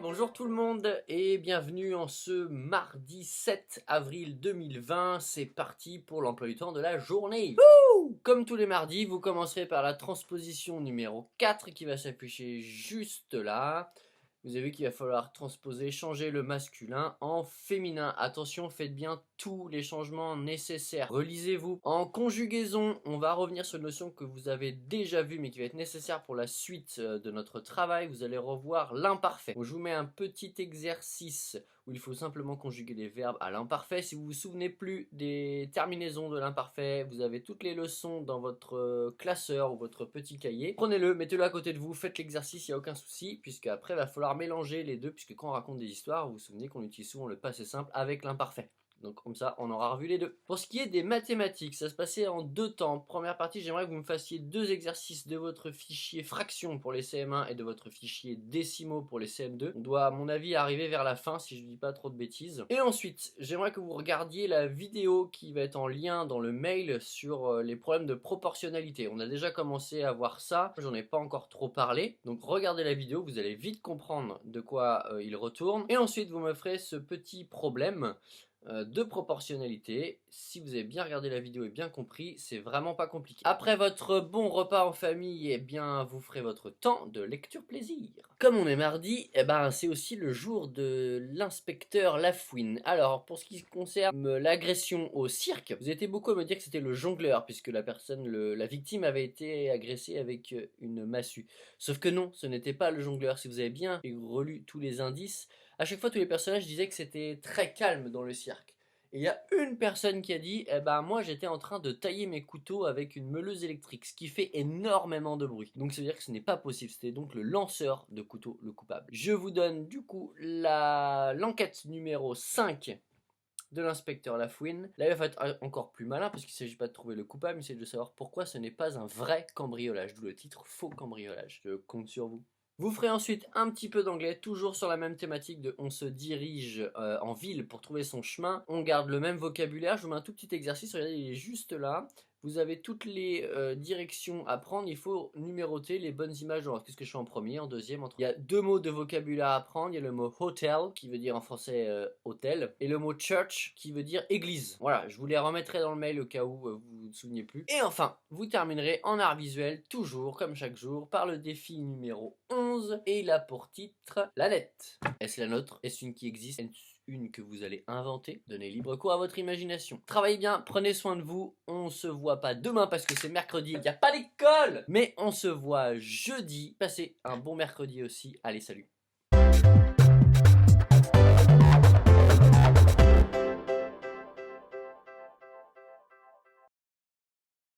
Bonjour tout le monde et bienvenue en ce mardi 7 avril 2020. C'est parti pour l'emploi du temps de la journée. Wouh! Comme tous les mardis, vous commencerez par la transposition numéro 4 qui va s'afficher juste là. Vous avez vu qu'il va falloir transposer, changer le masculin en féminin. Attention, faites bien tous les changements nécessaires. Relisez-vous. En conjugaison, on va revenir sur une notion que vous avez déjà vue mais qui va être nécessaire pour la suite de notre travail. Vous allez revoir l'imparfait. Je vous mets un petit exercice où il faut simplement conjuguer les verbes à l'imparfait. Si vous vous souvenez plus des terminaisons de l'imparfait, vous avez toutes les leçons dans votre classeur ou votre petit cahier. Prenez-le, mettez-le à côté de vous, faites l'exercice, il n'y a aucun souci, puisque après il va falloir mélanger les deux, puisque quand on raconte des histoires, vous vous souvenez qu'on utilise souvent le passé simple avec l'imparfait. Donc comme ça, on aura revu les deux. Pour ce qui est des mathématiques, ça se passait en deux temps. Première partie, j'aimerais que vous me fassiez deux exercices de votre fichier fractions pour les CM1 et de votre fichier décimaux pour les CM2. On doit, à mon avis, arriver vers la fin si je ne dis pas trop de bêtises. Et ensuite, j'aimerais que vous regardiez la vidéo qui va être en lien dans le mail sur les problèmes de proportionnalité. On a déjà commencé à voir ça, j'en ai pas encore trop parlé. Donc regardez la vidéo, vous allez vite comprendre de quoi il retourne. Et ensuite, vous me ferez ce petit problème de proportionnalité. Si vous avez bien regardé la vidéo et bien compris, c'est vraiment pas compliqué. Après votre bon repas en famille, eh bien vous ferez votre temps de lecture plaisir. Comme on est mardi, eh ben c'est aussi le jour de l'inspecteur Lafouine. Alors pour ce qui concerne l'agression au cirque, vous étiez beaucoup à me dire que c'était le jongleur puisque la victime avait été agressée avec une massue. Sauf que non, ce n'était pas le jongleur. Si vous avez bien relu tous les indices, à chaque fois tous les personnages disaient que c'était très calme dans le cirque. Et il y a une personne qui a dit eh ben moi j'étais en train de tailler mes couteaux avec une meuleuse électrique, ce qui fait énormément de bruit. Donc ça veut dire que ce n'est pas possible, c'était donc le lanceur de couteau le coupable. Je vous donne du coup l'enquête numéro 5 de l'inspecteur Lafouine. Là il va être encore plus malin parce qu'il ne s'agit pas de trouver le coupable, mais c'est de savoir pourquoi ce n'est pas un vrai cambriolage, d'où le titre faux cambriolage. Je compte sur vous. Vous ferez ensuite un petit peu d'anglais, toujours sur la même thématique de on se dirige en ville pour trouver son chemin. On garde le même vocabulaire, je vous mets un tout petit exercice, regardez il est juste là. Vous avez toutes les directions à prendre, il faut numéroter les bonnes images. Alors qu'est-ce que je fais en premier, en deuxième, en troisième? Il y a deux mots de vocabulaire à prendre, il y a le mot hotel qui veut dire en français hôtel et le mot church qui veut dire église. Voilà, je vous les remettrai dans le mail au cas où vous vous souveniez plus. Et enfin, vous terminerez en art visuel, toujours comme chaque jour, par le défi numéro 11 et il a pour titre la nette. Est-ce la nôtre? Est-ce une qui existe? Une que vous allez inventer? Donnez libre cours à votre imagination. Travaillez bien, prenez soin de vous. On se voit pas demain parce que c'est mercredi, il n'y a pas d'école. Mais on se voit jeudi. Passez un bon mercredi aussi. Allez, salut.